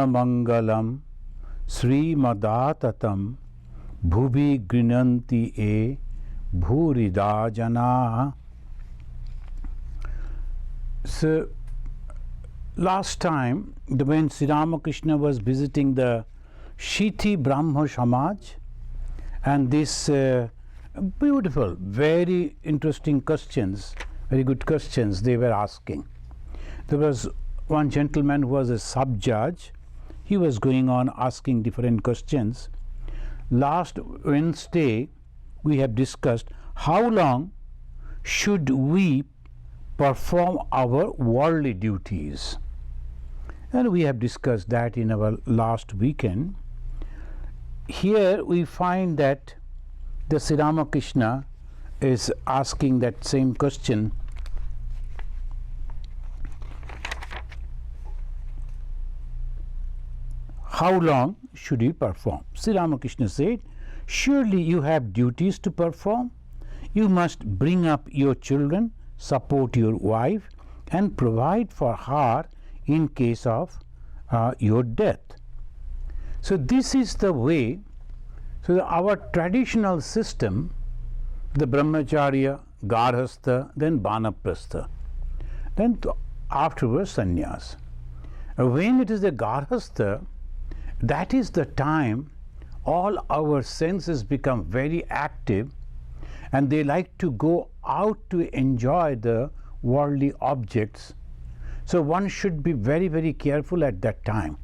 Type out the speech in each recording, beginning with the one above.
Mangalam Srimadatam Bhuvi Grinanti E Bhurida Jana. So, last time when Sri Ramakrishna was visiting the Shiti Brahmo Samaj, and this beautiful, very interesting questions, very good questions they were asking. There was one gentleman who was a sub-judge. He was going on asking different questions. Last Wednesday we have discussed how long should we perform our worldly duties, and we have discussed that in our last weekend. Here we find that the Sri Ramakrishna is asking that same question. How long should you perform? Sri Ramakrishna said, surely you have duties to perform. You must bring up your children, support your wife, and provide for her in case of your death. So this is the way. So our traditional system, the brahmacharya, garhastha, then banaprastha, then afterwards sannyas. When it is the garhastha, that is the time all our senses become very active and they like to go out to enjoy the worldly objects. So one should be very, very careful at that time.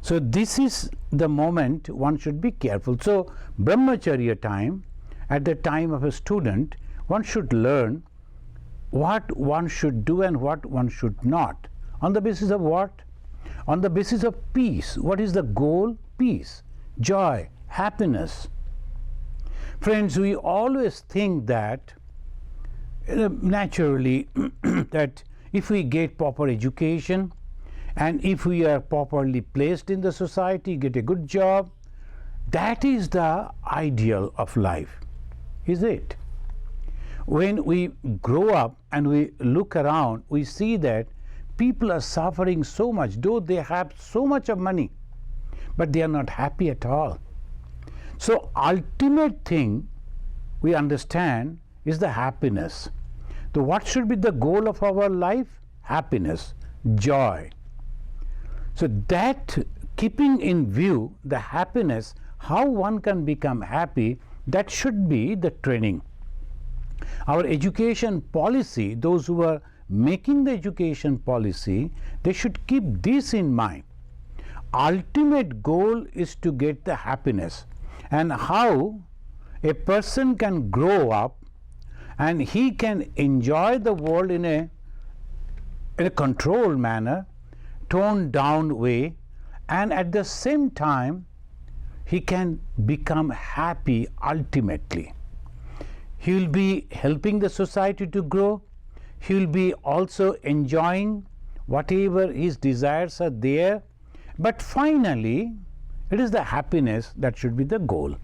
So this is the moment one should be careful. So brahmacharya time, at the time of a student, one should learn what one should do and what one should not. On the basis of what? On the basis of peace. What is the goal? Peace, joy, happiness. Friends, we always think that naturally that if we get proper education and if we are properly placed in the society, get a good job, that is the ideal of life, is it? When we grow up and we look around, we see that people are suffering so much, though they have so much of money, but they are not happy at all. So ultimate thing we understand is the happiness. So what should be the goal of our life? Happiness, joy. So that, keeping in view the happiness, how one can become happy, that should be the training. Our education policy, those who are making the education policy, they should keep this in mind. Ultimate goal is to get the happiness, and how a person can grow up and he can enjoy the world in a controlled manner, toned down way, and at the same time he can become happy ultimately. He will be helping the society to grow. He will be also enjoying whatever his desires are there, but finally it is the happiness that should be the goal.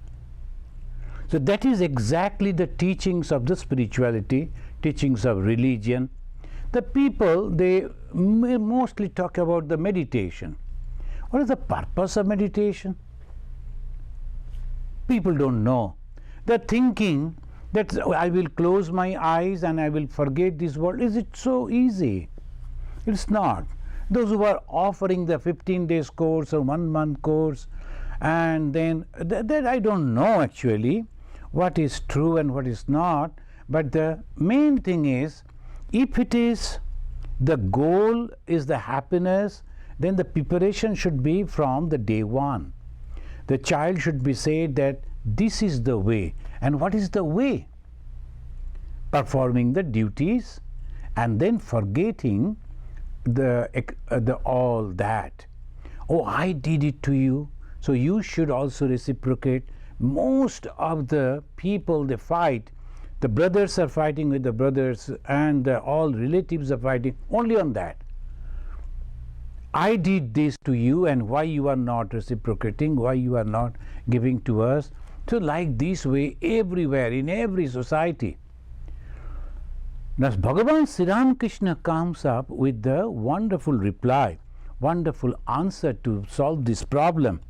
So that is exactly the teachings of the spirituality, teachings of religion. The people, they mostly talk about the meditation. What is the purpose of meditation? People don't know. They're thinking that I will close my eyes and I will forget this world. Is it so easy? It's not. Those who are offering the 15 days course or 1 month course, and then that I don't know actually what is true and what is not, but the main thing is, if it is the goal is the happiness, then the preparation should be from the day one. The child should be said that this is the way. And what is the way? Performing the duties and then forgetting the all that. Oh, I did it to you, so you should also reciprocate. Most of the people, they fight. The brothers are fighting with the brothers, and all relatives are fighting only on that. I did this to you, and why you are not reciprocating, why you are not giving to us. So like this way everywhere, in every society. Now Bhagavan Sri Ramakrishna comes up with the wonderful reply. wonderful answer to solve this problem.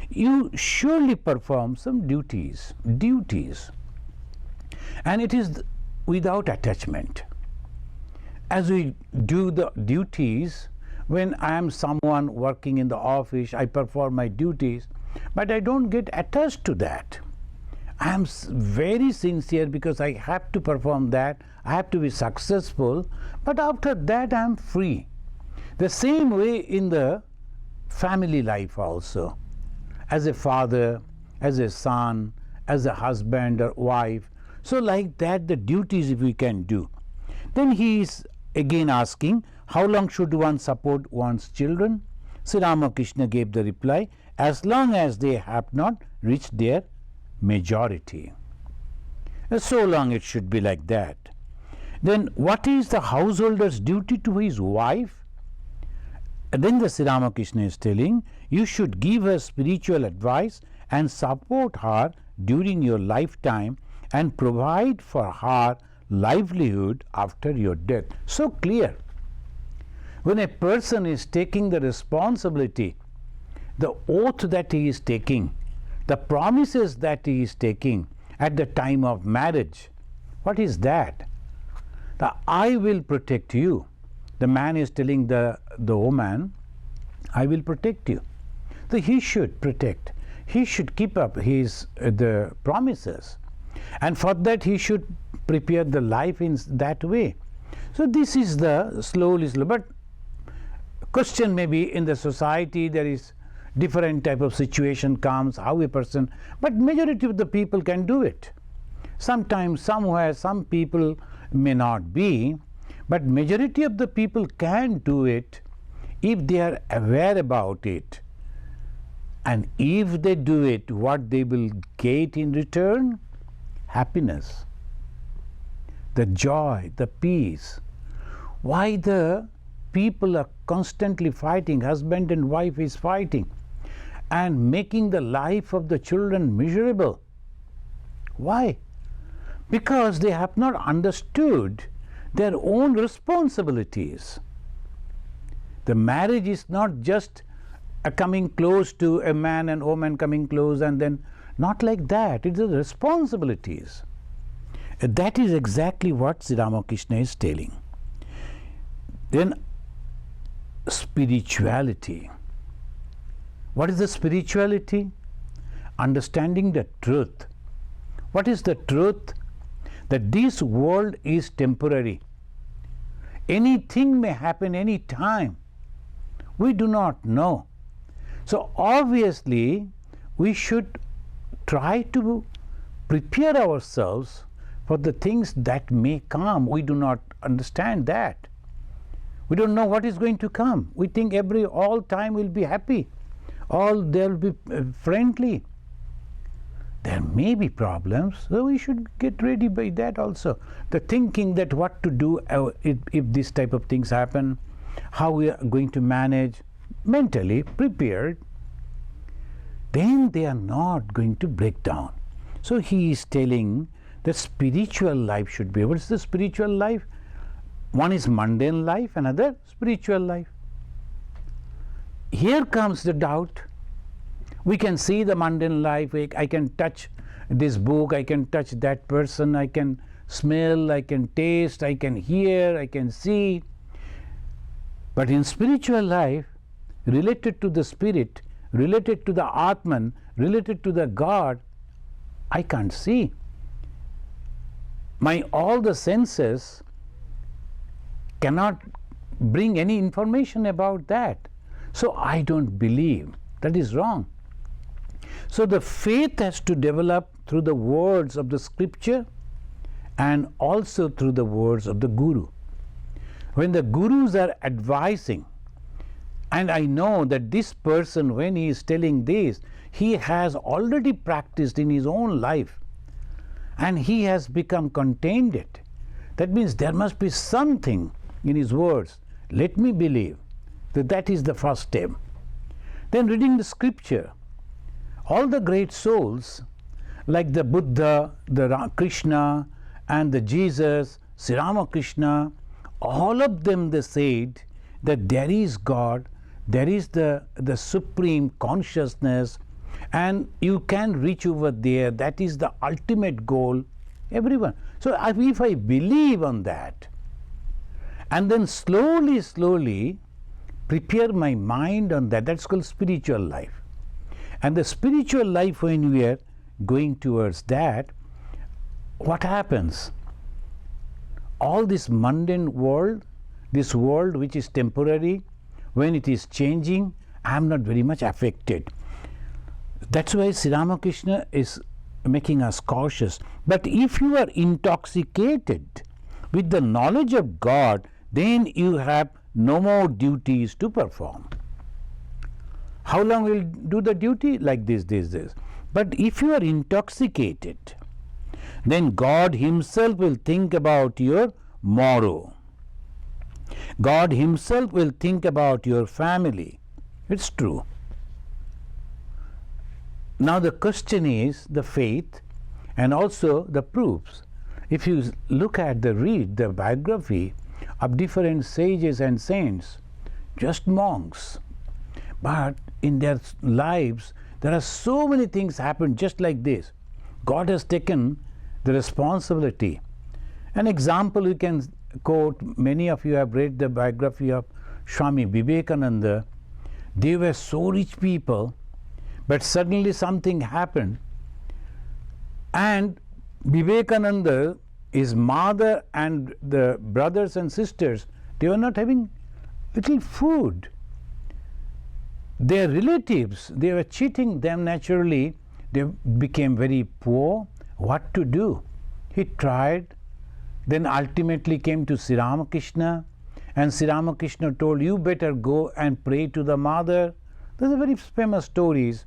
You surely perform some duties, and it is without attachment. As we do the duties, when I am someone working in the office, I perform my duties, but I don't get attached to that. I am very sincere because I have to perform that, I have to be successful, but after that I am free. The same way in the family life also. As a father, as a son, as a husband or wife. So like that the duties if we can do. Then he is again asking, how long should one support one's children? Sri Ramakrishna gave the reply, as long as they have not reached their majority. So long it should be like that. Then what is the householder's duty to his wife? Then the Sri Ramakrishna is telling, you should give her spiritual advice and support her during your lifetime and provide for her livelihood after your death. So clear. When a person is taking the responsibility, the oath that he is taking, the promises that he is taking at the time of marriage, what is that? The I will protect you. The man is telling the woman, I will protect you. So he should protect. He should keep up his the promises. And for that he should prepare the life in that way. So this is the slowly. But question maybe in the society there is different type of situation comes, how a person, but majority of the people can do it. Sometimes, somewhere, some people may not be, but majority of the people can do it if they are aware about it. And if they do it, what they will get in return? Happiness, the joy, the peace. Why the people are constantly fighting, husband and wife is fighting and making the life of the children miserable? Why? Because they have not understood their own responsibilities. The marriage is not just a coming close to a man and woman coming close and then not like that. It's the responsibilities. That is exactly what Sri Ramakrishna is telling. Then spirituality. What is the spirituality? Understanding the truth. What is the truth? That this world is temporary. Anything may happen any time. We do not know. So obviously we should try to prepare ourselves for the things that may come. We do not understand that. We don't know what is going to come. We think all time will be happy. All there will be friendly. There may be problems, so we should get ready by that also. The thinking that what to do if this type of things happen, how we are going to manage, mentally prepared, then they are not going to break down. So he is telling that spiritual life should be. What is the spiritual life? One is mundane life, another spiritual life. Here comes the doubt. We can see the mundane life. I can touch this book, I can touch that person, I can smell, I can taste, I can hear, I can see. But in spiritual life, related to the spirit, related to the Atman, related to the God, I can't see. All the senses cannot bring any information about that. So I don't believe. That is wrong. So the faith has to develop through the words of the scripture and also through the words of the Guru. When the Gurus are advising, and I know that this person, when he is telling this, he has already practiced in his own life and he has become contented. That means there must be something in his words. Let me believe that is the first step. Then reading the scripture. All the great souls, like the Buddha, the Krishna, and the Jesus, Sri Ramakrishna, all of them they said that there is God, there is the supreme consciousness, and you can reach over there. That is the ultimate goal, everyone. So if I believe on that, and then slowly prepare my mind on that, that's called spiritual life. And the spiritual life, when we are going towards that, what happens? All this mundane world, this world which is temporary, when it is changing, I am not very much affected. That's why Sri Ramakrishna is making us cautious. But if you are intoxicated with the knowledge of God, then you have no more duties to perform. How long will you do the duty? Like this. But if you are intoxicated, then God Himself will think about your morrow. God Himself will think about your family. It's true. Now the question is the faith and also the proofs. If you look at the biography of different sages and saints, just monks, but in their lives there are so many things happen just like this. God has taken the responsibility. An example we can quote, many of you have read the biography of Swami Vivekananda. They were so rich people, but suddenly something happened, and Vivekananda, his mother and the brothers and sisters, they were not having little food. Their relatives, they were cheating them naturally. They became very poor. What to do? He tried, then ultimately came to Sri Ramakrishna, and Sri Ramakrishna told, you better go and pray to the mother. Those are very famous stories.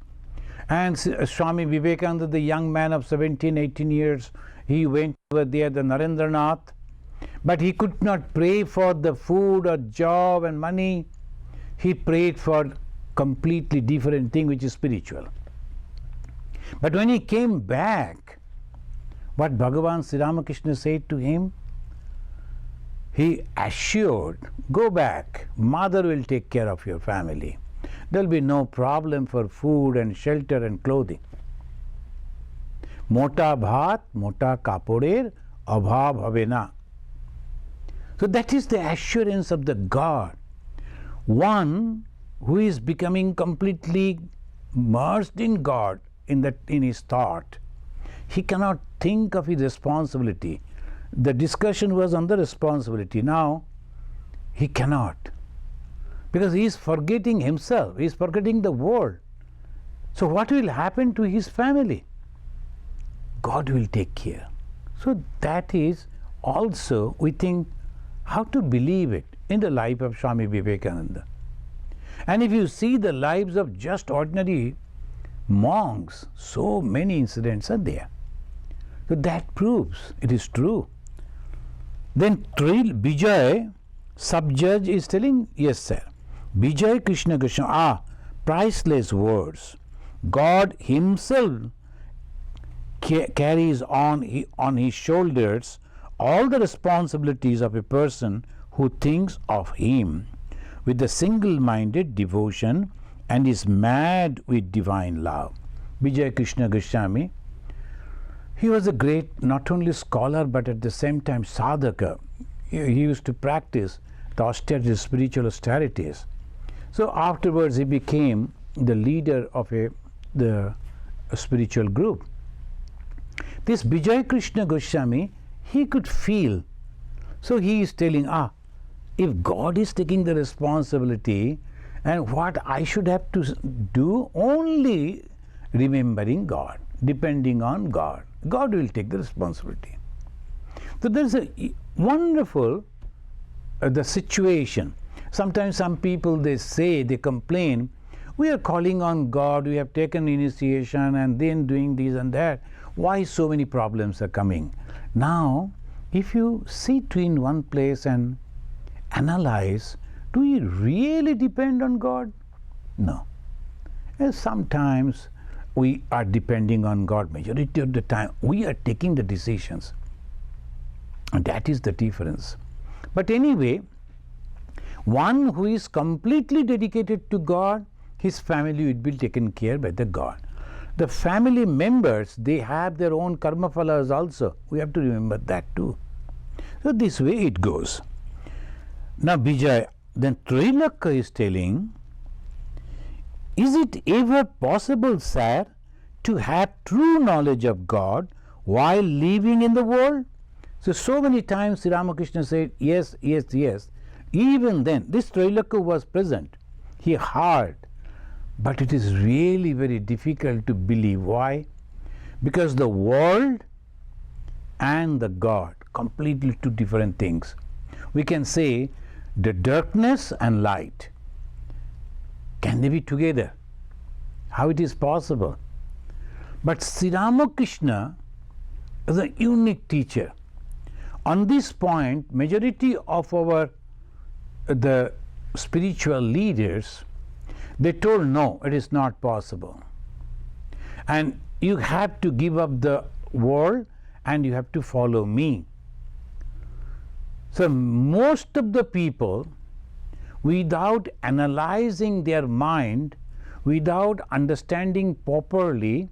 And Swami Vivekananda, the young man of 17, 18 years, he went over there, the Narendranath, but he could not pray for the food or job and money. He prayed for completely different thing, which is spiritual. But when he came back, what Bhagavan Sri Ramakrishna said to him, he assured, go back, mother will take care of your family. There will be no problem for food and shelter and clothing. Mota bhat, mota kaporer, abhav havena. So that is the assurance of the God. One who is becoming completely immersed in God, in his thought. He cannot think of his responsibility. The discussion was on the responsibility. Now he cannot, because he is forgetting himself, he is forgetting the world. So what will happen to his family? God will take care. So that is also, we think, how to believe it in the life of Swami Vivekananda. And if you see the lives of just ordinary monks, so many incidents are there. So that proves it is true. Then Bijay, sub-judge, is telling, yes sir, Bijay Krishna Krishna, priceless words. God Himself carries on His shoulders all the responsibilities of a person who thinks of Him with a single-minded devotion and is mad with divine love. Vijay Krishna Goswami, he was a great not only scholar but at the same time sadhaka. He used to practice the austerities, spiritual austerities. So afterwards he became the leader of the spiritual group. This Vijay Krishna Goswami, he could feel. So he is telling, if God is taking the responsibility, and what I should have to do, only remembering God, depending on God. God will take the responsibility. So there is a wonderful the situation. Sometimes some people, they complain, we are calling on God, we have taken initiation and then doing this and that. Why so many problems are coming? Now, if you sit in one place and analyze, do we really depend on God? No. And sometimes we are depending on God. Majority of the time, we are taking the decisions. And that is the difference. But anyway, One who is completely dedicated to God, his family will be taken care by the God. The family members, they have their own karma phalas also. We have to remember that too. So this way it goes. Now Vijay, then Trilaka is telling, is it ever possible, sir, to have true knowledge of God while living in the world? So many times Sri Ramakrishna said, yes, yes, yes. Even then, this Trilaka was present. He heard. But it is really very difficult to believe. Why? Because the world and the God, completely two different things. We can say the darkness and light. Can they be together? How it is possible? But Sri Ramakrishna is a unique teacher. On this point, majority of the spiritual leaders, they told no, it is not possible. And you have to give up the world and you have to follow me. So most of the people, without analyzing their mind, without understanding properly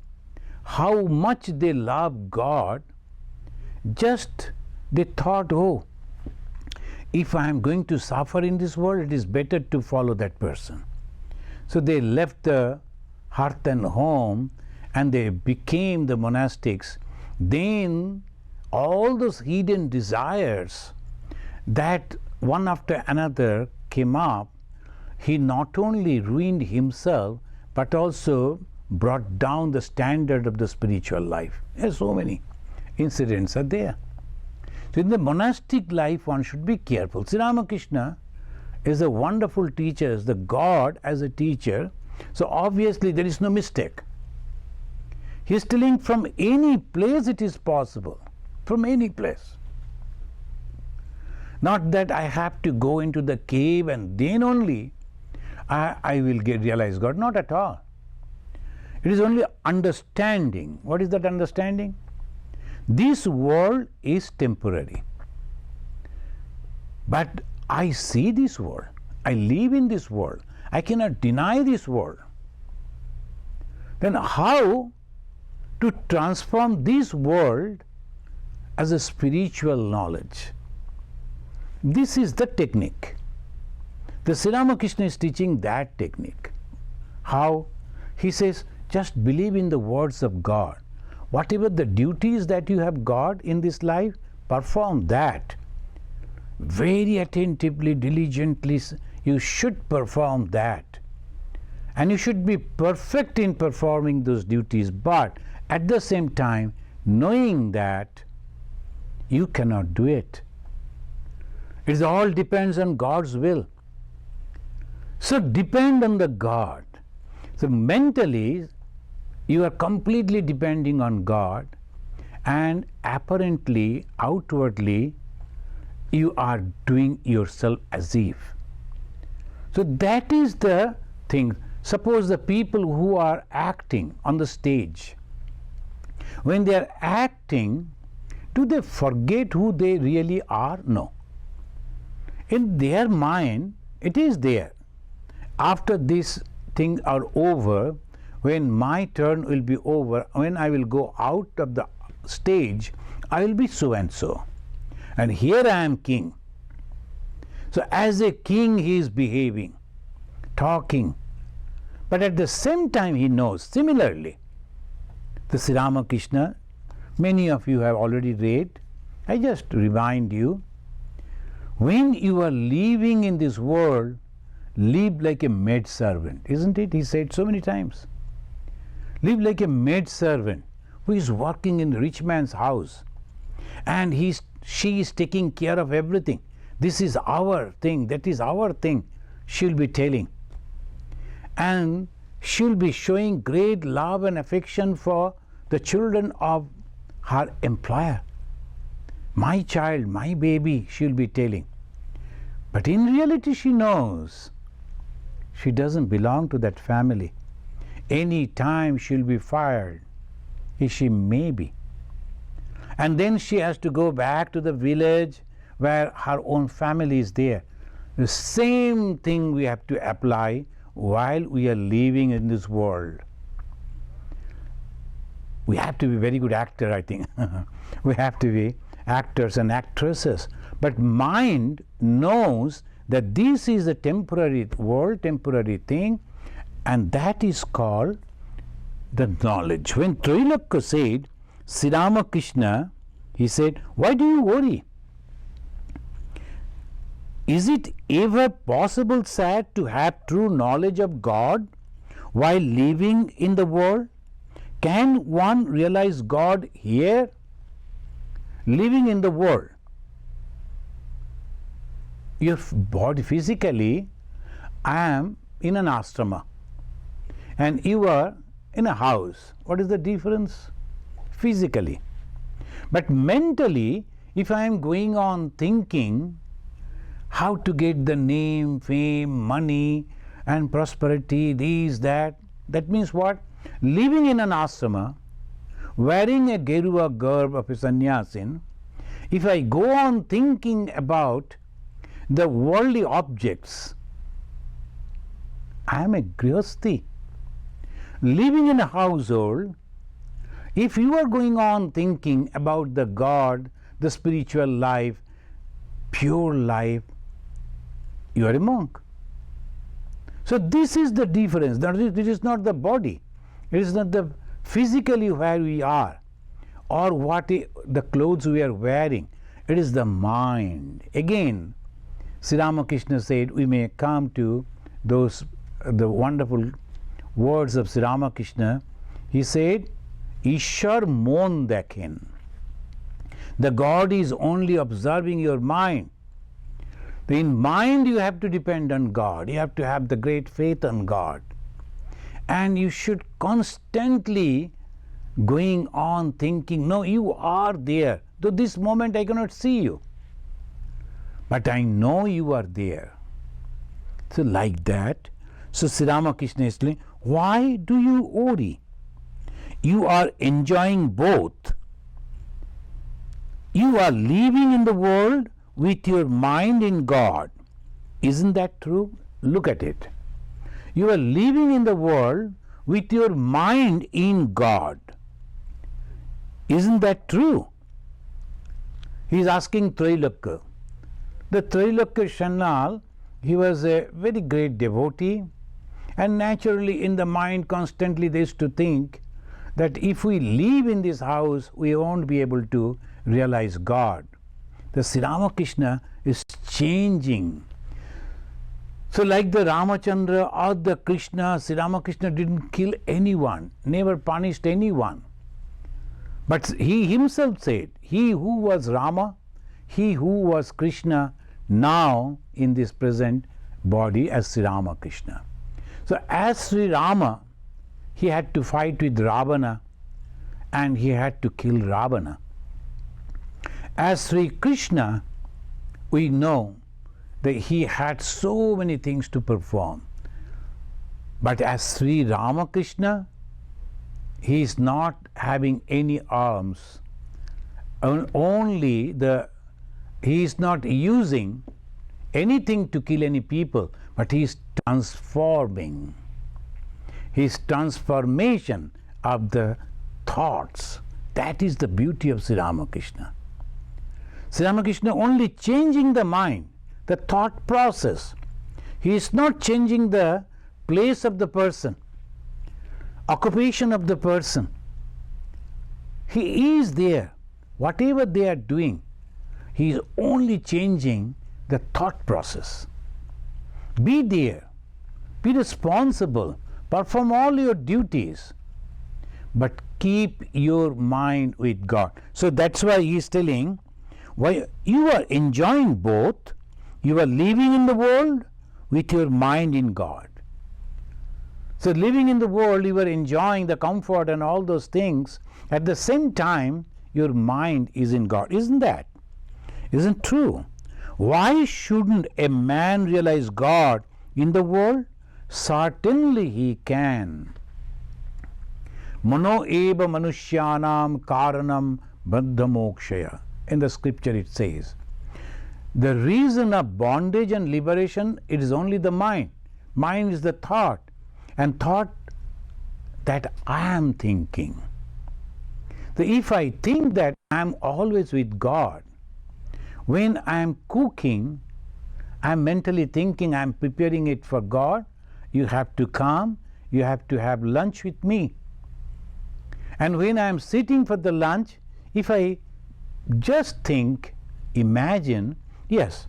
how much they love God, just they thought, oh, if I am going to suffer in this world, it is better to follow that person. So they left the hearth and home and they became the monastics. Then all those hidden desires that one after another came up, he not only ruined himself but also brought down the standard of the spiritual life. Yes, so many incidents are there. So in the monastic life one should be careful. Sri Ramakrishna is a wonderful teacher, is the God as a teacher. So obviously there is no mistake. He is telling from any place it is possible, from any place. Not that I have to go into the cave and then only I will realize God. Not at all. It is only understanding. What is that understanding? This world is temporary. But I see this world. I live in this world. I cannot deny this world. Then how to transform this world as a spiritual knowledge? This is the technique. The Sri Ramakrishna is teaching that technique. How? He says, just believe in the words of God. Whatever the duties that you have got in this life, perform that. Very attentively, diligently, you should perform that. And you should be perfect in performing those duties, but at the same time, knowing that you cannot do it. It all depends on God's will. So depend on the God. So mentally, you are completely depending on God, and apparently, outwardly, you are doing yourself as if. So that is the thing. Suppose the people who are acting on the stage, when they are acting, do they forget who they really are? No. In their mind, it is there. After these things are over, when my turn will be over, when I will go out of the stage, I will be so and so. And here I am king. So as a king he is behaving, talking. But at the same time he knows. Similarly, the Sri Ramakrishna, many of you have already read. I just remind you, when you are living in this world, live like a maid servant, isn't it? He said so many times. Live like a maid servant who is working in the rich man's house, and she is taking care of everything. This is our thing, that is our thing, she'll be telling. And she'll be showing great love and affection for the children of her employer. My child, my baby, she'll be telling. But in reality she knows she doesn't belong to that family. Any time she'll be fired, she may be. And then she has to go back to the village where her own family is there. The same thing we have to apply while we are living in this world. We have to be very good actor, I think. We have to be actors and actresses. But mind knows that this is a temporary world, temporary thing, and that is called the knowledge. When Trailokya said, Sri Ramakrishna, he said, why do you worry? Is it ever possible, sir, to have true knowledge of God while living in the world? Can one realize God here, living in the world? Your body, physically, I am in an ashrama and you are in a house. What is the difference? Physically. But mentally, if I am going on thinking how to get the name, fame, money and prosperity, this, that means what? Living in an ashrama, wearing a Geruva garb of a sannyasin, if I go on thinking about the worldly objects, I am a grihasthi. Living in a household, if you are going on thinking about the God, the spiritual life, pure life, you are a monk. So this is the difference. It is not the body. It is not the physically where we are or what the clothes we are wearing. It is the mind. Again, Sri Ramakrishna said, we may come to those the wonderful words of Sri Ramakrishna. He said, Ishar mon dekhen. The God is only observing your mind. In mind you have to depend on God. You have to have the great faith on God. And you should constantly going on thinking, no, you are there. Though this moment I cannot see you, but I know you are there. So like that, so Sri Ramakrishna is saying, why do you worry? You are enjoying both. You are living in the world with your mind in God. Isn't that true? Look at it. You are living in the world with your mind in God. Isn't that true? He is asking Trailokya. The Trailokya Shanal, he was a very great devotee, and naturally in the mind constantly they used to think that if we live in this house, we won't be able to realize God. The Sri Ramakrishna is changing. So like the Ramachandra or the Krishna, Sri Ramakrishna didn't kill anyone, never punished anyone. But he himself said, he who was Rama, he who was Krishna, now in this present body as Sri Ramakrishna. So as Sri Rama, he had to fight with Ravana and he had to kill Ravana. As Sri Krishna, we know that he had so many things to perform. But as Sri Ramakrishna, he is not having any arms. Only he is not using anything to kill any people, but he is transforming. His transformation of the thoughts, that is the beauty of Sri Ramakrishna. Sri Ramakrishna only changing the mind, the thought process. He is not changing the place of the person, occupation of the person. He is there. Whatever they are doing, he is only changing the thought process. Be there, be responsible, perform all your duties, but keep your mind with God. So that's why he is telling, why you are enjoying both. You are living in the world with your mind in God. So living in the world, you are enjoying the comfort and all those things. At the same time, your mind is in God. Isn't that? Isn't true? Why shouldn't a man realize God in the world? Certainly he can. Mano eva manushyanam karanam baddha mokshaya. In the scripture it says, The reason of bondage and liberation, it is only the mind. Mind is the thought, and thought that I am thinking. So if I think that I am always with God, when I am cooking, I am mentally thinking I am preparing it for God. You have to come, you have to have lunch with me. And when I am sitting for the lunch, if I just think, imagine, yes,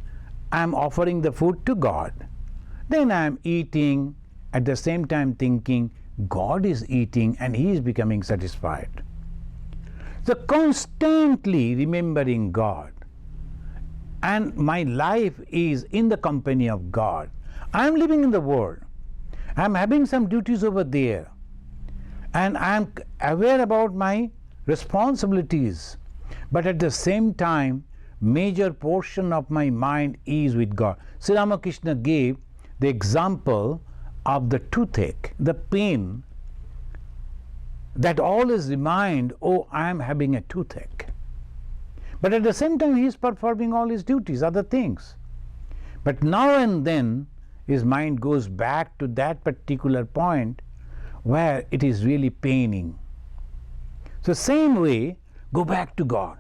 I am offering the food to God. Then I am eating, at the same time thinking, God is eating and He is becoming satisfied. So constantly remembering God. And my life is in the company of God. I am living in the world. I am having some duties over there. And I am aware about my responsibilities. But at the same time, major portion of my mind is with God. Sri Ramakrishna gave the example of the toothache, the pain that always remind, oh, I am having a toothache. But at the same time, he is performing all his duties, other things. But now and then, his mind goes back to that particular point where it is really paining. So same way, go back to God.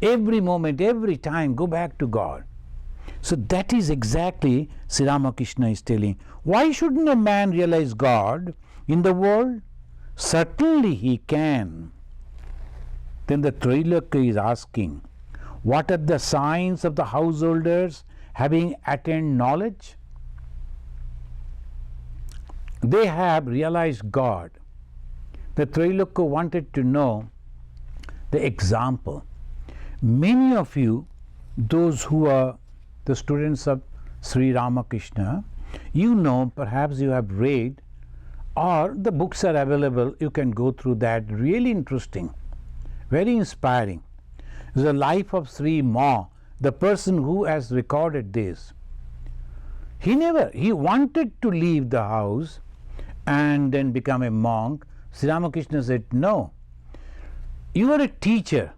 Every moment, every time, go back to God. So that is exactly Sri Ramakrishna is telling. Why shouldn't a man realize God in the world? Certainly he can. Then the Trilokya is asking, what are the signs of the householders having attained knowledge? They have realized God. The Trilokya wanted to know the example. Many of you, those who are the students of Sri Ramakrishna, you know, perhaps you have read, or the books are available, you can go through that. Really interesting, very inspiring. The life of Sri Ma, the person who has recorded this. He wanted to leave the house and then become a monk. Sri Ramakrishna said, no, you are a teacher,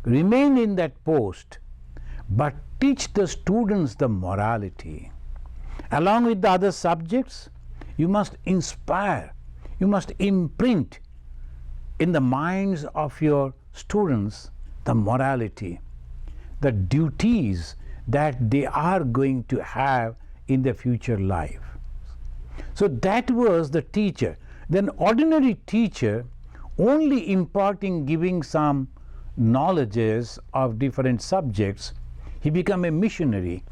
remain in that post, but teach the students the morality. Along with the other subjects, you must inspire, you must imprint in the minds of your students the morality, the duties that they are going to have in their future life. So that was the teacher. Then ordinary teacher only imparting, giving some knowledges of different subjects, he became a missionary.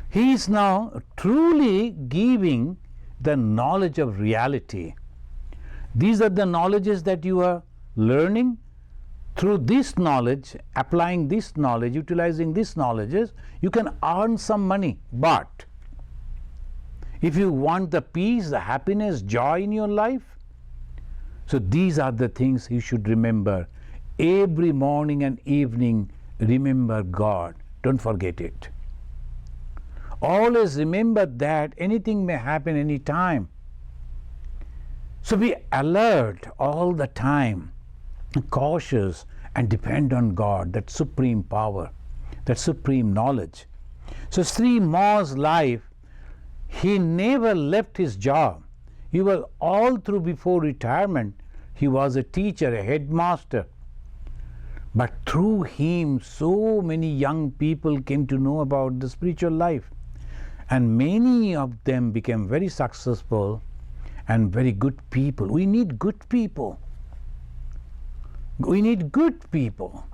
He is now truly giving the knowledge of reality. These are the knowledges that you are learning. Through this knowledge, applying this knowledge, utilizing these knowledges, you can earn some money. But if you want the peace, the happiness, joy in your life, so these are the things you should remember. Every morning and evening, remember God. Don't forget it. Always remember that anything may happen any time. So be alert all the time, cautious, and depend on God, that supreme power, that supreme knowledge. So Sri Ma's life, he never left his job. He was all through before retirement. He was a teacher, a headmaster. But through him, so many young people came to know about the spiritual life. And many of them became very successful and very good people. We need good people. We need good people.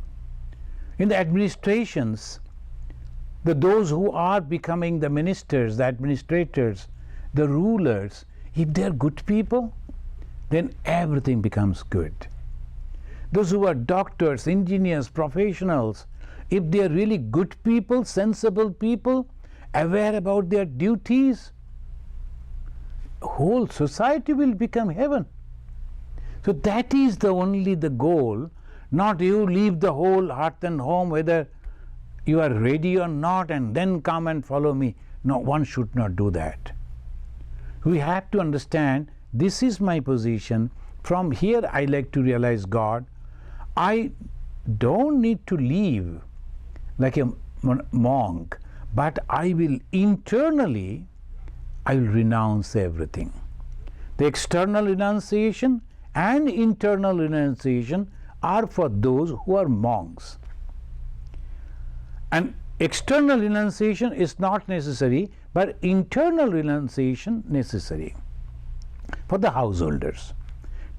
In the administrations, those who are becoming the ministers, the administrators, the rulers, if they are good people, then everything becomes good. Those who are doctors, engineers, professionals, if they are really good people, sensible people, aware about their duties, whole society will become heaven. So that is only the goal, not you leave the whole hearth and home whether you are ready or not and then come and follow me. No, one should not do that. We have to understand, this is my position. From here I like to realize God. I don't need to leave like a monk, but I will internally, I will renounce everything. The external renunciation and internal renunciation are for those who are monks. And external renunciation is not necessary, but internal renunciation necessary for the householders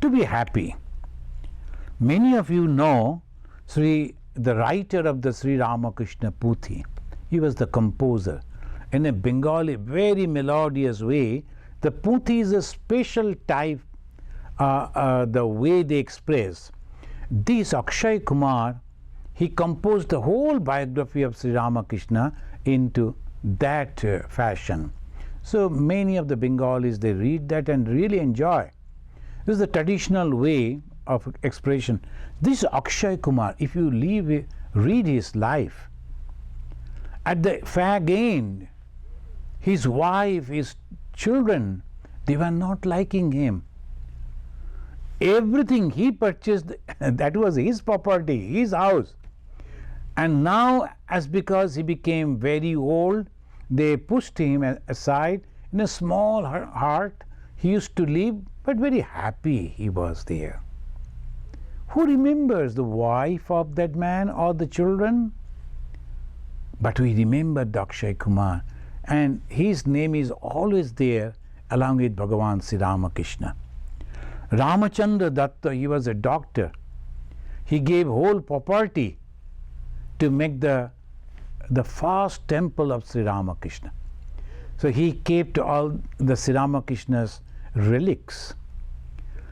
to be happy. Many of you know the writer of the Sri Ramakrishna Puthi. He was the composer. In a Bengali, very melodious way, the Puthi is a special type, the way they express. This Akshay Kumar, he composed the whole biography of Sri Ramakrishna into that fashion. So many of the Bengalis, they read that and really enjoy. This is the traditional way of expression. This Akshay Kumar, if you read his life, at the fag end, his wife, his children, they were not liking him. Everything he purchased, that was his property, his house. And now, as because he became very old, they pushed him aside. In a small hut, he used to live, but very happy he was there. Who remembers the wife of that man or the children? But we remember Akshay Kumar, and his name is always there along with Bhagavan Sri Ramakrishna. Ramachandra Datta, he was a doctor. He gave whole property to make the first temple of Sri Ramakrishna. So he kept all the Sri Ramakrishna's relics,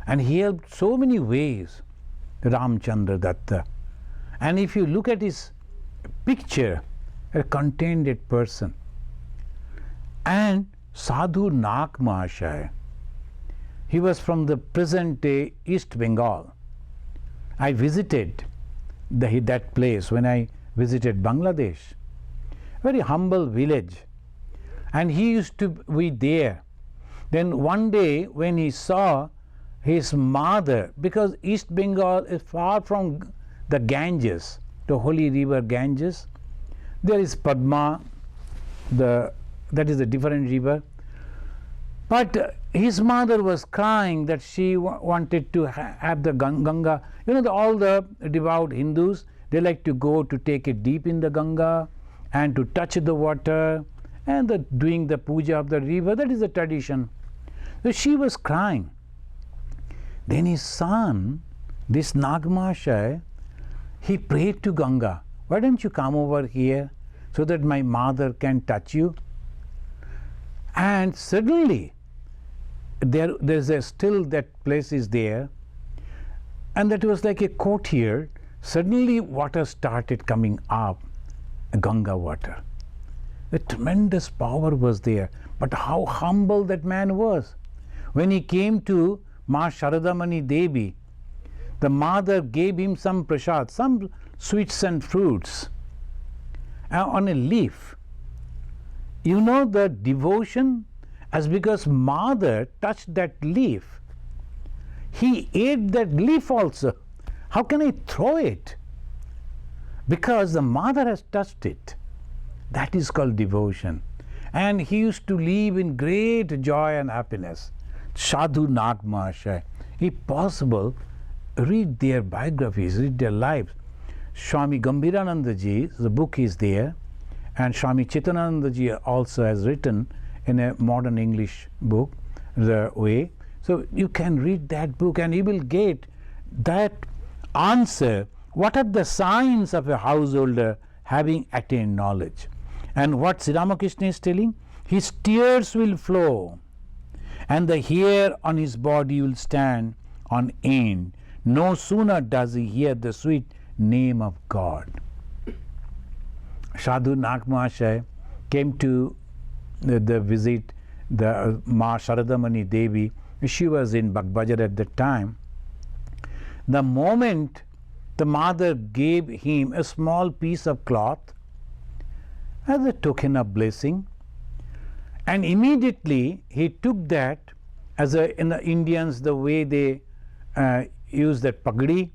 and he helped so many ways, Ramchandra Datta. And if you look at his picture, a contented person. And Sadhu Nak Mahashaya, he was from the present day East Bengal. I visited that place when I visited Bangladesh. Very humble village. And he used to be there. Then one day when he saw his mother, because East Bengal is far from the Ganges, the holy river Ganges, there is Padma, that is a different river. But his mother was crying that she wanted to have the Ganga. You know, all the devout Hindus, they like to go to take a dip in the Ganga and to touch the water and doing the puja of the river. That is the tradition. So she was crying. Then his son, this Nagmashai, he prayed to Ganga, why don't you come over here so that my mother can touch you? And suddenly, there's still that place is there, and that was like a courtyard. Suddenly water started coming up, Ganga water. The tremendous power was there, but how humble that man was. When he came to Ma Sharadamani Devi, the mother gave him some prasad, some sweets and fruits on a leaf. You know the devotion, as because mother touched that leaf, he ate that leaf also. How can I throw it? Because the mother has touched it. That is called devotion. And he used to live in great joy and happiness. Sadhu Nag Mahashaya. If possible, read their biographies, read their lives. Swami Gambhirananda Ji, the book is there, and Swami Chitananda Ji also has written in a modern English book, the way. So you can read that book and you will get that answer. What are the signs of a householder having attained knowledge? And what Sri Ramakrishna is telling? His tears will flow, and the hair on his body will stand on end. No sooner does he hear the sweet name of God. Sadhu Nag Mahashaya came to the visit the Ma Sharadamani Devi. She was in Bagbazar at the time. The moment the mother gave him a small piece of cloth as a token of blessing, and immediately he took that as in the Indians, the way they use that pagdi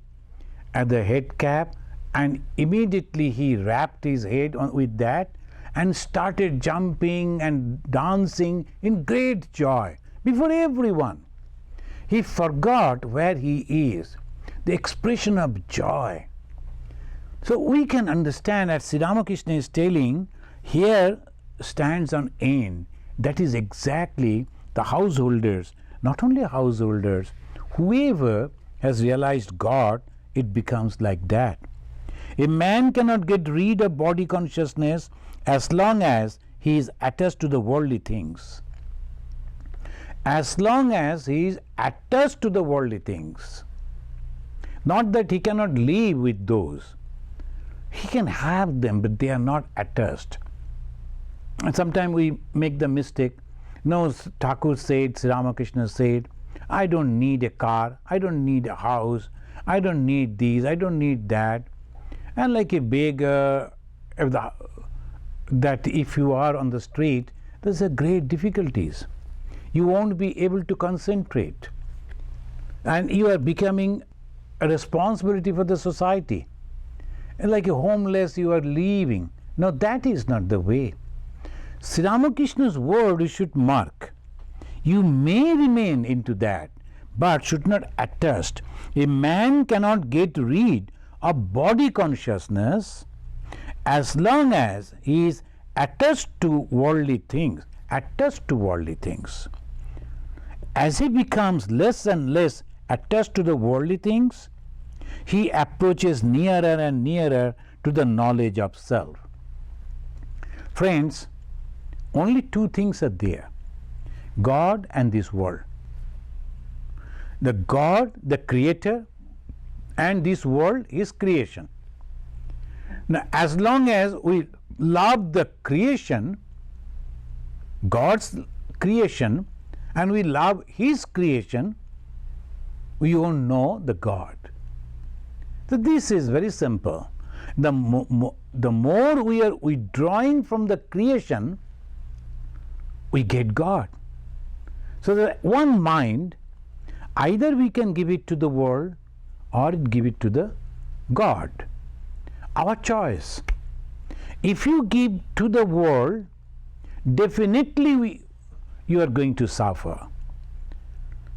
at the head cap, And immediately he wrapped his head with that and started jumping and dancing in great joy before everyone. He forgot where he is, the expression of joy. So we can understand that Sri Ramakrishna is telling, here stands an end. That is exactly the householders, not only householders, whoever has realized God, it becomes like that. A man cannot get rid of body consciousness as long as he is attached to the worldly things. As long as he is attached to the worldly things. Not that he cannot live with those. He can have them, but they are not attached. And sometimes we make the mistake. No, Thakur said, Sri Ramakrishna said, I don't need a car, I don't need a house, I don't need these, I don't need that. And like a beggar, that if you are on the street, there's a great difficulties. You won't be able to concentrate. And you are becoming a responsibility for the society. And like a homeless, you are leaving. No, that is not the way. Sri Ramakrishna's word you should mark. You may remain into that, but should not attest. A man cannot get rid of body consciousness as long as he is attached to worldly things. Attached to worldly things. As he becomes less and less attached to the worldly things, he approaches nearer and nearer to the knowledge of self. Friends, only two things are there: God and this world. The God, the creator, and this world is creation. Now, as long as we love the creation, God's creation, and we love His creation, we won't know the God. So this is very simple. The more we are withdrawing from the creation, we get God. So the one mind, either we can give it to the world or give it to the God. Our choice. If you give to the world, definitely you are going to suffer.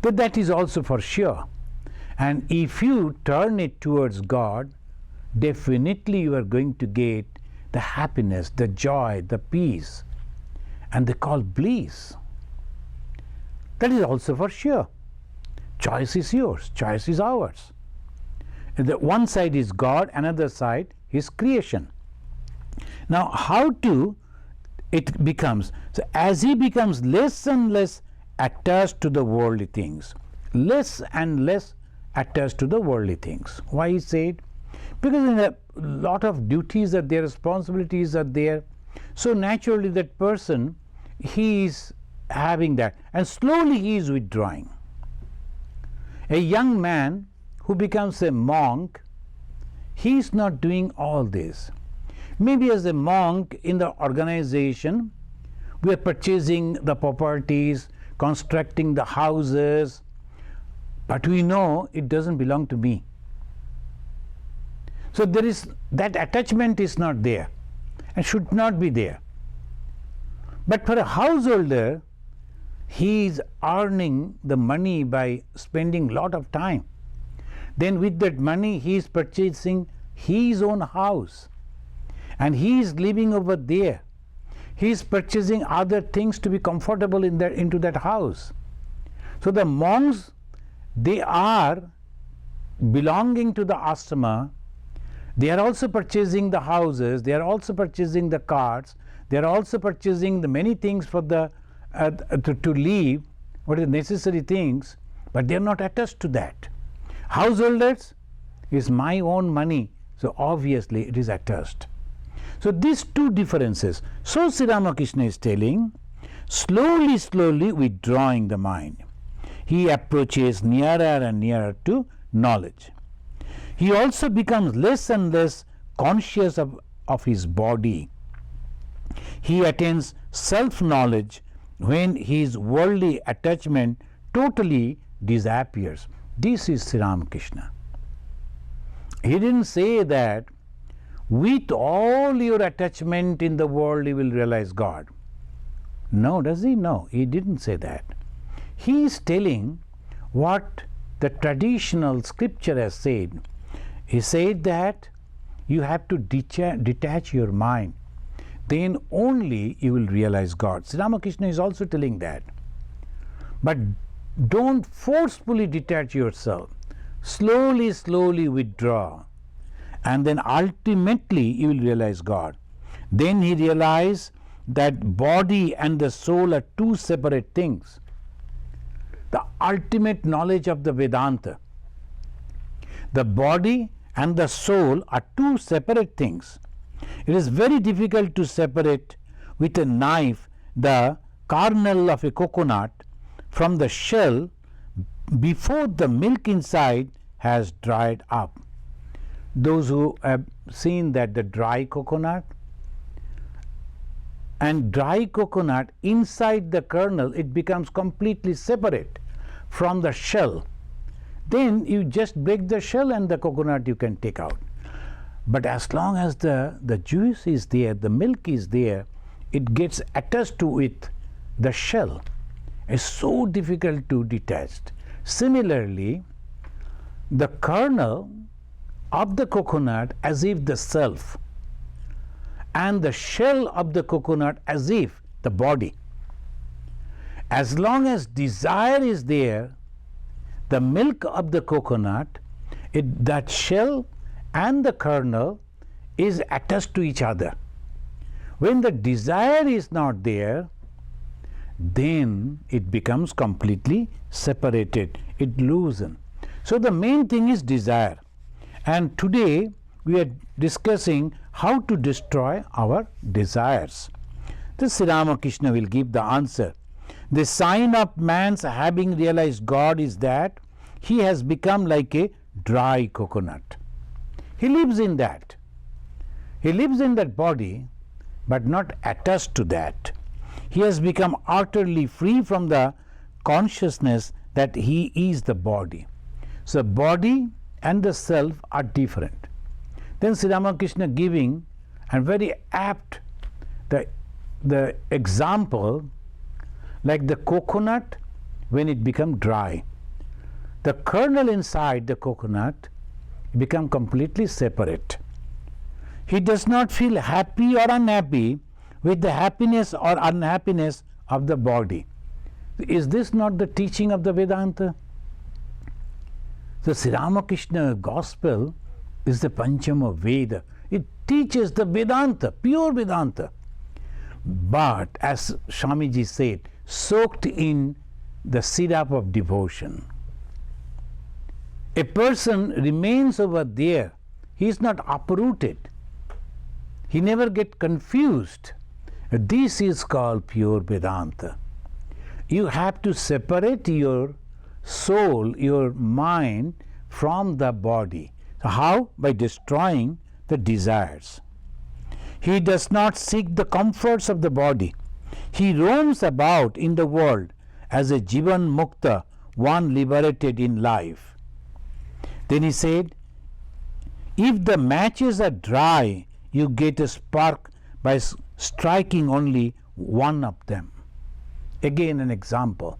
But that is also for sure. And if you turn it towards God, definitely you are going to get the happiness, the joy, the peace, and they call bliss. That is also for sure. Choice is yours, choice is ours. The one side is God, another side is creation. Now, how to it becomes? So, as he becomes less and less attached to the worldly things, less and less attached to the worldly things. Why he said? Because in a lot of duties are there, responsibilities are there. So naturally that person, he is having that, and slowly he is withdrawing. A young man who becomes a monk, he is not doing all this. Maybe as a monk in the organization, we are purchasing the properties, constructing the houses, but we know it doesn't belong to me. So there is that attachment is not there and should not be there. But for a householder, he is earning the money by spending lot of time. Then with that money he is purchasing his own house and he is living over there. He is purchasing other things to be comfortable in that, into that house. So the monks, they are belonging to the ashrama. They are also purchasing the houses, they are also purchasing the cars, they are also purchasing the many things for the to live, what are necessary things, but they are not attached to that. Householders is my own money, so obviously it is attached. So these two differences. So Sri Ramakrishna is telling, slowly, slowly withdrawing the mind, he approaches nearer and nearer to knowledge. He also becomes less and less conscious of his body. He attains self-knowledge when his worldly attachment totally disappears. This is Sri Ramakrishna. He didn't say that with all your attachment in the world you will realize God. No, does he? No, he didn't say that. He is telling what the traditional scripture has said. He said that you have to detach your mind. Then only you will realize God. Sri Ramakrishna is also telling that. But don't forcefully detach yourself. Slowly, slowly withdraw. And then ultimately you will realize God. Then he realized that body and the soul are two separate things. The ultimate knowledge of the Vedanta. The body and the soul are two separate things. It is very difficult to separate with a knife the kernel of a coconut from the shell before the milk inside has dried up. Those who have seen that the dry coconut, and dry coconut inside the kernel, it becomes completely separate from the shell. Then you just break the shell and the coconut you can take out. But as long as the juice is there, the milk is there, it gets attached to it, the shell. It's so difficult to detach. Similarly, the kernel of the coconut as if the self, and the shell of the coconut as if the body. As long as desire is there, the milk of the coconut, that shell and the kernel is attached to each other. When the desire is not there, then it becomes completely separated, it loosens. So the main thing is desire. And today we are discussing how to destroy our desires. The Sri Ramakrishna will give the answer. The sign of man's having realized God is that he has become like a dry coconut. He lives in that. He lives in that body, but not attached to that. He has become utterly free from the consciousness that he is the body. So body and the self are different. Then Sri Ramakrishna giving, and very apt, the example like the coconut when it becomes dry. The kernel inside the coconut become completely separate. He does not feel happy or unhappy with the happiness or unhappiness of the body. Is this not the teaching of the Vedanta? The Sri Ramakrishna gospel is the Panchama Veda. It teaches the Vedanta, pure Vedanta. But as Swamiji said, soaked in the syrup of devotion. A person remains over there. He is not uprooted. He never gets confused. This is called pure Vedanta. You have to separate your soul, your mind from the body. So how? By destroying the desires. He does not seek the comforts of the body. He roams about in the world as a Jivan Mukta, one liberated in life. Then he said, if the matches are dry, you get a spark by striking only one of them. Again an example.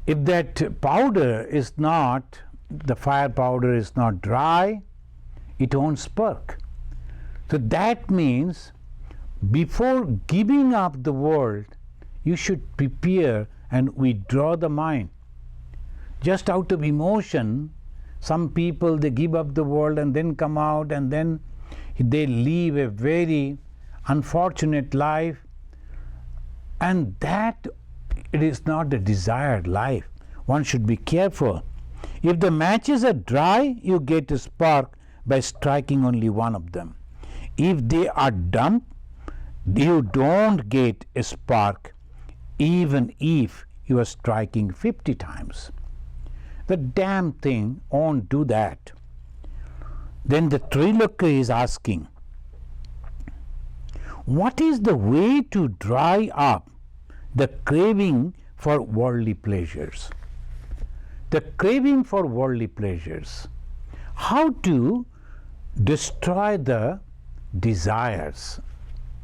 If that powder is not, the fire powder is not dry, it won't spark. So that means before giving up the world, you should prepare and withdraw the mind. Just out of emotion, some people, they give up the world and then come out and then they live a very unfortunate life, and that it is not the desired life. One should be careful. If the matches are dry, you get a spark by striking only one of them. If they are damp, you don't get a spark even if you are striking 50 times. The damn thing won't do that. Then the Triloka is asking, what is the way to dry up the craving for worldly pleasures? The craving for worldly pleasures. How to destroy the desires.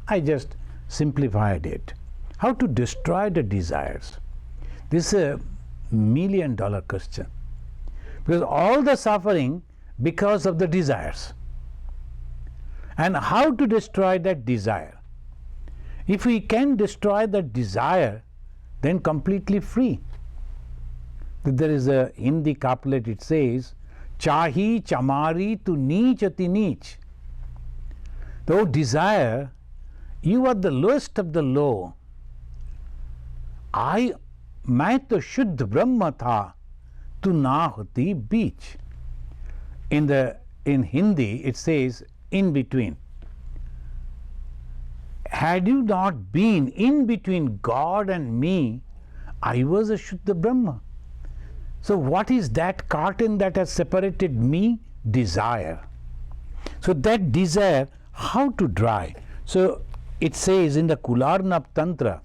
I just simplified it. How to destroy the desires? This is a million-dollar question. Because all the suffering because of the desires. And how to destroy that desire? If we can destroy that desire, then completely free. There is a Hindi couplet, it says, Chahi chamari tu neech ati neech. Though desire, you are the lowest of the low. मैं तो शुद्ध ब्रह्म था, तू ना होती बीच. In Hindi it says in between. Had you not been in between God and me, I was a Shuddha Brahma. So what is that curtain that has separated me? Desire. So that desire, how to dry? So it says in the Kularnap Tantra,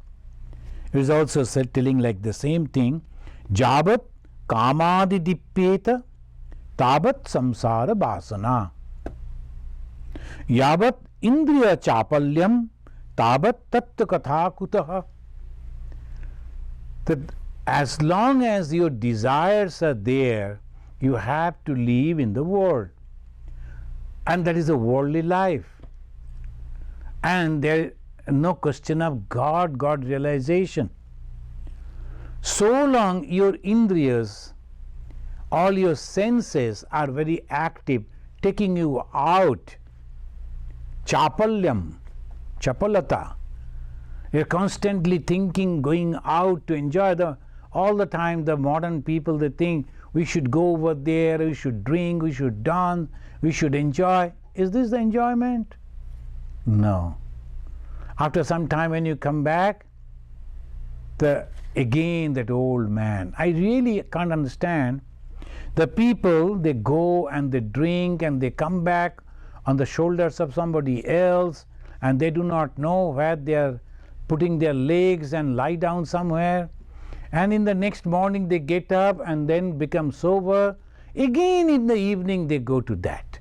it is also said, telling like the same thing, Jabat kamadi dippeta tabat samsara basana. Yabat indriya chapalyam tabat tattva katha kutaha. That as long as your desires are there, you have to live in the world. And that is a worldly life. And there is no question of God realization. So long your indriyas, all your senses are very active, taking you out. Chapalyam, chapalata. You're constantly thinking, going out to enjoy all the time. The modern people, they think we should go over there, we should drink, we should dance, we should enjoy. Is this the enjoyment? No. After some time when you come back, again that old man. I really can't understand. The people, they go and they drink and they come back on the shoulders of somebody else, and they do not know where they are putting their legs and lie down somewhere. And in the next morning they get up and then become sober. Again in the evening they go to that.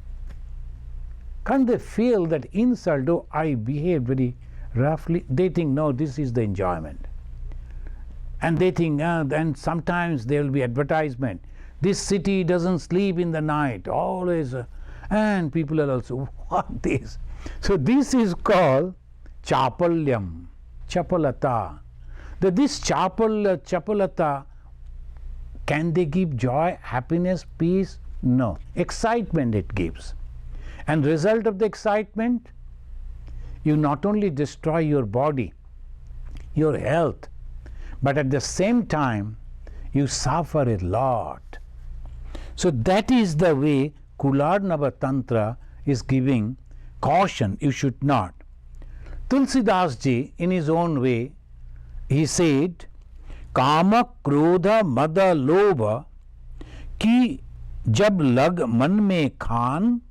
Can't they feel that insult? Oh, I behaved very roughly. They think, no, this is the enjoyment. And they think, and sometimes there will be advertisement. This city doesn't sleep in the night, always. And people are also, what this? So this is called chapalyam, chapalata. This chapalata, can they give joy, happiness, peace? No. Excitement it gives. And result of the excitement, you not only destroy your body, your health, but at the same time, you suffer a lot. So that is the way Kularnava Tantra is giving caution, you should not. Tulsidas ji, in his own way, he said, Kama krodha mada lobha ki jab lag man mein khan,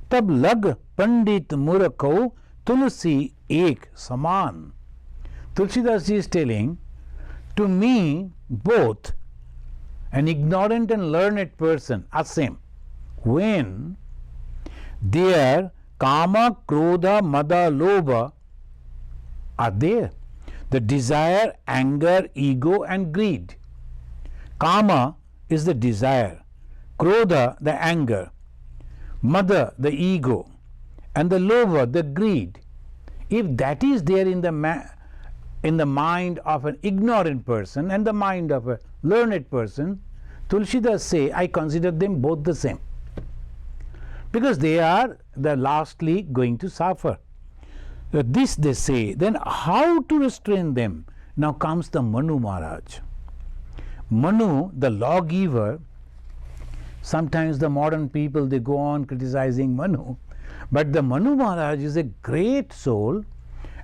tab lag pandit murakho tulsi ek saman. Tulsidas ji is telling, to me, both an ignorant and learned person are same. When their kama, krodha, mada, lobha are there, the desire, anger, ego and greed. Kama is the desire, krodha the anger, mada the ego, and the lobha the greed. If that is there in the mind of an ignorant person and the mind of a learned person, Tulsidas say, I consider them both the same. Because they are lastly going to suffer. This they say. Then how to restrain them? Now comes the Manu Maharaj. Manu, the lawgiver, sometimes the modern people, they go on criticizing Manu. But the Manu Maharaj is a great soul,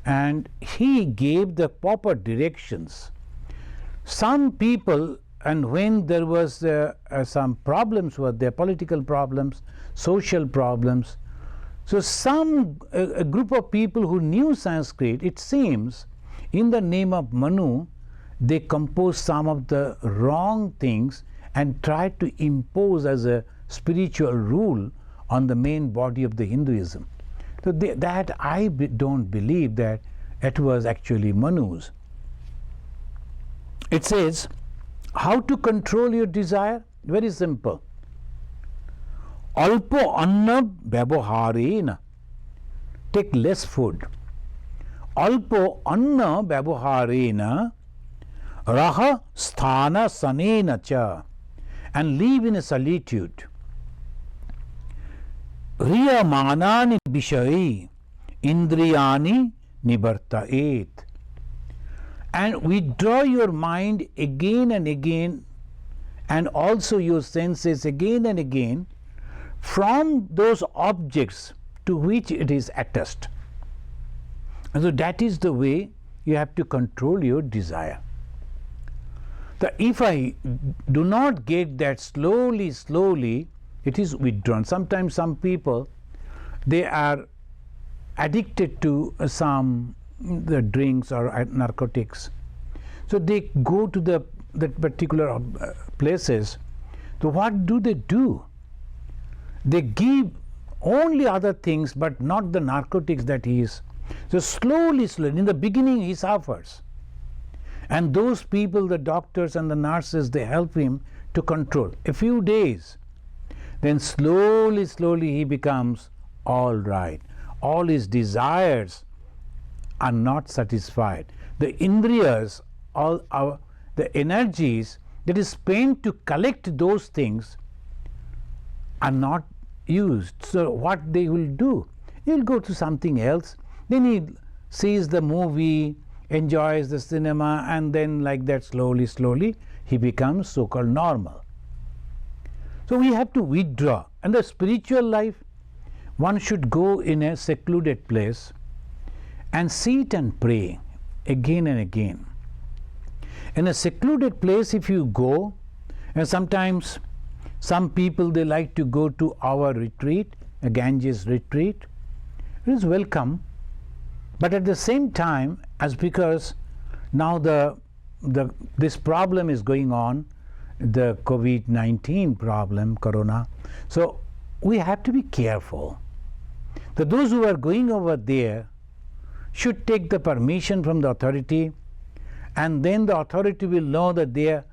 and he gave the proper directions. Some people, and when there was some problems were there, political problems, social problems, so a group of people who knew Sanskrit, it seems, in the name of Manu, they composed some of the wrong things and tried to impose as a spiritual rule on the main body of the Hinduism. So that I don't believe that it was actually Manu's. It says, how to control your desire? Very simple. Alpo anna vyavaharena. Take less food. Alpo anna vyavaharena raha sthana sanena cha, and live in a solitude. Riya manani vishayi indriyani nivartaet. And withdraw your mind again and again, and also your senses again and again, from those objects to which it is attached. And so that is the way you have to control your desire. So if I do not get that slowly, it is withdrawn. Sometimes some people, they are addicted to some the drinks or narcotics. So they go to the particular places. So what do? They give only other things, but not the narcotics that he is. So slowly, in the beginning he suffers. And those people, the doctors and the nurses, they help him to control. A few days, then slowly he becomes all right. All his desires are not satisfied. The indriyas, the energies that is spent to collect those things are not used. So what they will do? He will go to something else. Then he sees the movie, enjoys the cinema, and then like that slowly he becomes so-called normal. So we have to withdraw. And the spiritual life, one should go in a secluded place and sit and pray again and again. In a secluded place, if you go, and sometimes some people, they like to go to our retreat, a Ganges retreat, it is welcome. But at the same time, as because now this problem is going on, the COVID-19 problem, Corona, so we have to be careful. So those who are going over there should take the permission from the authority, and then the authority will know that there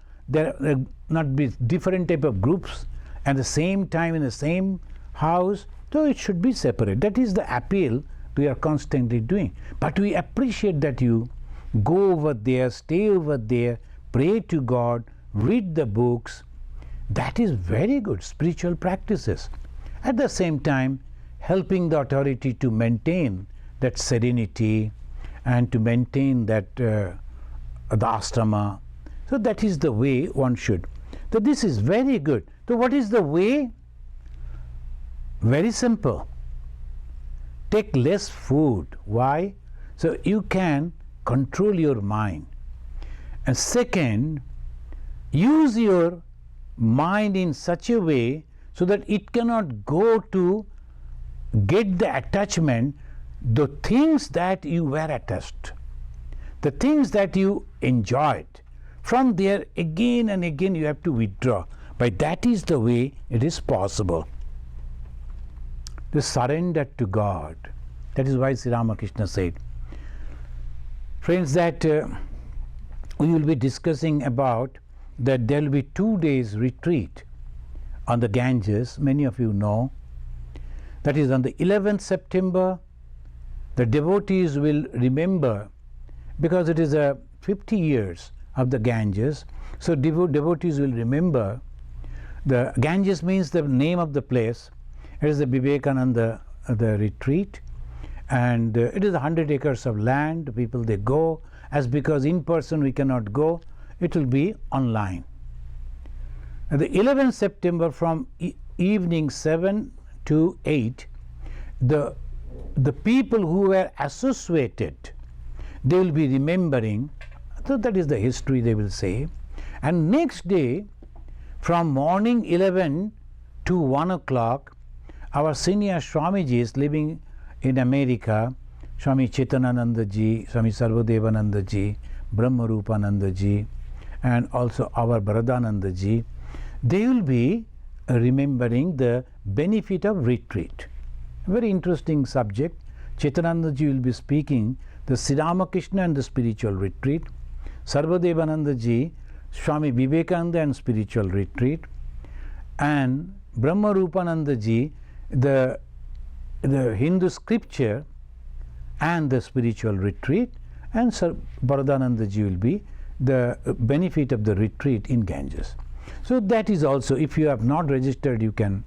not be different type of groups at the same time in the same house, so it should be separate. That is the appeal we are constantly doing. But we appreciate that you go over there, stay over there, pray to God, read the books. That is very good spiritual practices. At the same time, helping the authority to maintain that serenity and to maintain that the ashrama. So that is the way one should. So this is very good. So what is the way? Very simple. Take less food. Why? So you can control your mind. And second, use your mind in such a way so that it cannot go to get the attachment, the things that you were attached, the things that you enjoyed. From there again and again you have to withdraw. But that is the way it is possible. To surrender to God. That is why Sri Ramakrishna said. Friends, that we will be discussing about that there will be 2 days retreat on the Ganges. Many of you know. That is on the 11th September. The devotees will remember, because it is 50 years of the Ganges. So devotees will remember. The Ganges means the name of the place. It is the Vivekananda the retreat, and it is 100 acres of land. People, they go, as because in person we cannot go, it will be online. And the 11th September from evening 7 to 8, the people who were associated, they will be remembering. So that is the history, they will say. And next day, from morning 11 to 1 o'clock, our senior Swamijis living in America, Swami Chaitanya ji, Swami Sarvadevananda ji, Brahmarupananda ji, and also our Bharadananda ji, they will be remembering the benefit of retreat. A very interesting subject. Chaitananda ji will be speaking the Sri Ramakrishna and the spiritual retreat, Sarvadevananda ji, Swami Vivekananda and spiritual retreat, and Brahma Rupananda ji, the Hindu scripture and the spiritual retreat, and Sir Baradananda ji will be the benefit of the retreat in Ganges. So that is also, if you have not registered, you can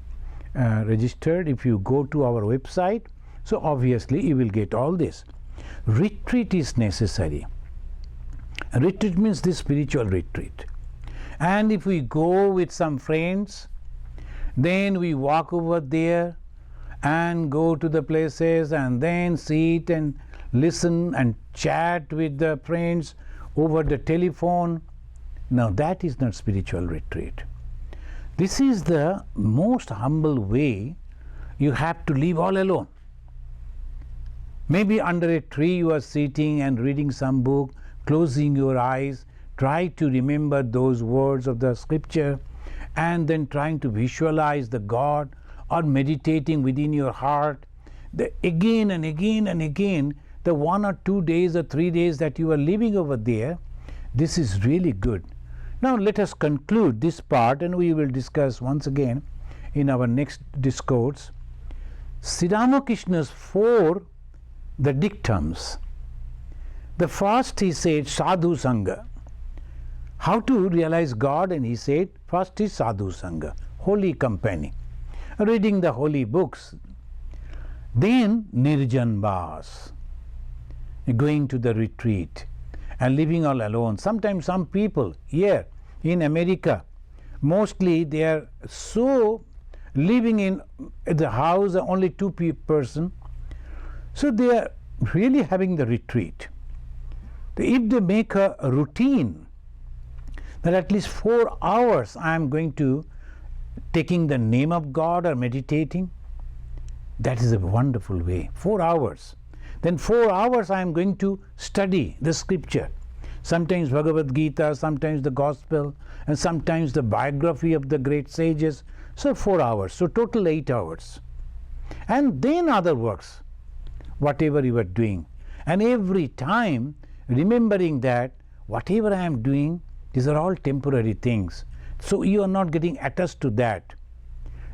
register if you go to our website. So obviously you will get all this. Retreat is necessary. Retreat means this spiritual retreat. And if we go with some friends, then we walk over there and go to the places and then sit and listen and chat with the friends over the telephone. Now that is not spiritual retreat. This is the most humble way. You have to live all alone. Maybe under a tree you are sitting and reading some book, closing your eyes, try to remember those words of the scripture, and then trying to visualize the God, or meditating within your heart. Again and again and again, the 1 or 2 days or 3 days that you are living over there, this is really good. Now let us conclude this part, and we will discuss once again in our next discourse Sri Ramakrishna's 4 the dictums. The first, he said, sadhu sangha. How to realize God? And he said, first is sadhu sangha, holy company, reading the holy books. Then nirjan vas, going to the retreat and living all alone. Sometimes some people here in America, mostly they are so living in the house, only 2 person. So they are really having the retreat. If they make a routine that at least 4 hours I am going to taking the name of God or meditating, that is a wonderful way. 4 hours. Then 4 hours I am going to study the scripture. Sometimes Bhagavad Gita, sometimes the gospel, and sometimes the biography of the great sages. So 4 hours. So total 8 hours. And then other works, whatever you are doing. And every time remembering that whatever I am doing, these are all temporary things. So you are not getting attached to that.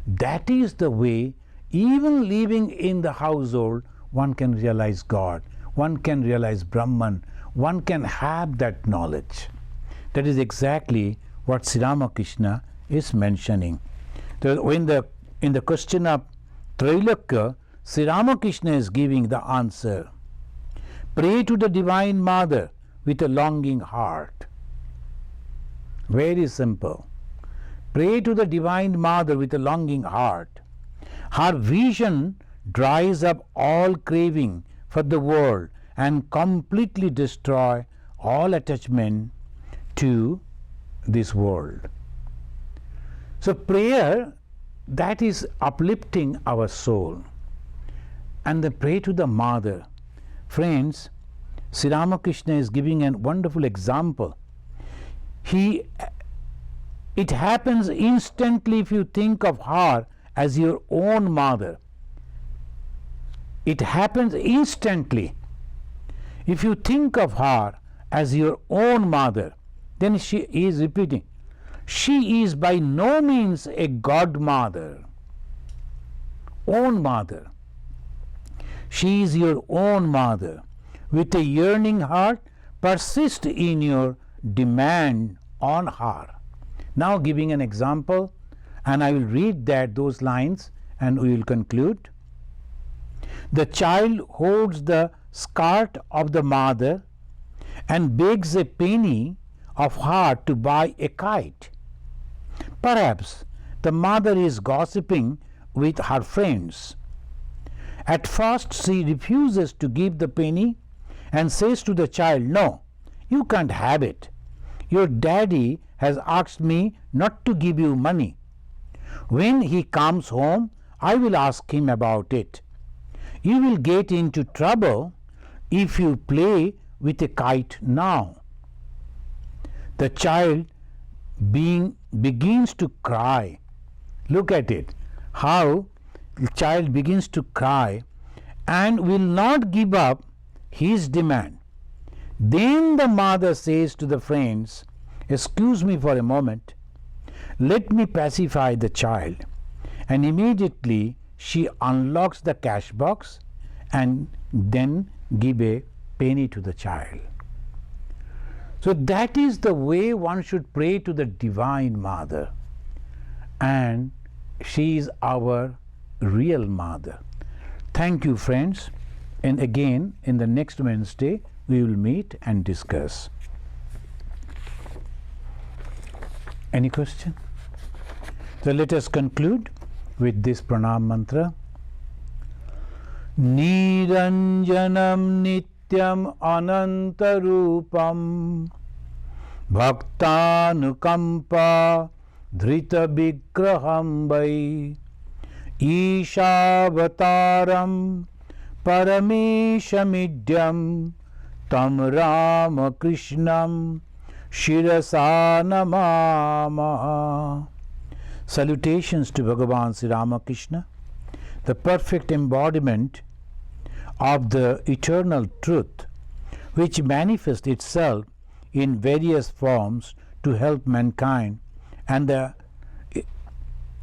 That is the way, even living in the household, one can realize God, one can realize Brahman, one can have that knowledge. That is exactly what Sri Ramakrishna is mentioning. In the question of Trailokya, Sri Ramakrishna is giving the answer. Pray to the Divine Mother with a longing heart. Very simple. Pray to the Divine Mother with a longing heart. Her vision dries up all craving for the world and completely destroy all attachment to this world. So prayer, that is uplifting our soul. And the pray to the Mother. Friends, Sri Ramakrishna is giving a wonderful example. It happens instantly if you think of her as your own mother. It happens instantly. If you think of her as your own mother, then she is repeating, she is by no means a godmother, own mother. She is your own mother. With a yearning heart, persist in your demand on her. Now giving an example, and I will read those lines and we will conclude. The child holds the skirt of the mother and begs a penny of her to buy a kite. Perhaps the mother is gossiping with her friends. At first she refuses to give the penny and says to the child, "No, you can't have it. Your daddy has asked me not to give you money. When he comes home, I will ask him about it. You will get into trouble if you play with a kite now." The child begins to cry Look at it, how the child begins to cry and will not give up his demand. Then the mother says to the friends, "Excuse me for a moment, let me pacify the child." And immediately she unlocks the cash box and then give a penny to the child. So that is the way one should pray to the Divine Mother, and she is our real mother. Thank you, friends, and again in the next Wednesday we will meet and discuss. Any question? So let us conclude with this pranam mantra. Niranjanam nityam anantarupam bhaktanukampa dhrita vigraham vai Ishavataram parameshamidyam tam Ramakrishnam shirasa namama. Salutations to Bhagavan Sri Ramakrishna, the perfect embodiment of the eternal truth, which manifests itself in various forms to help mankind, and the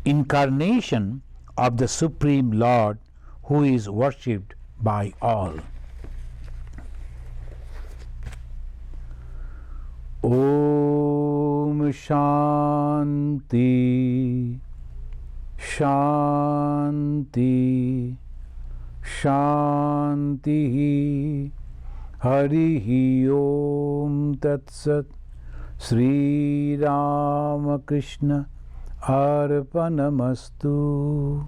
incarnation of the Supreme Lord, who is worshipped by all. Om Shanti Shanti Shanti. Harihi Om Tat Sat. Sri Ramakrishna Arpanamastu.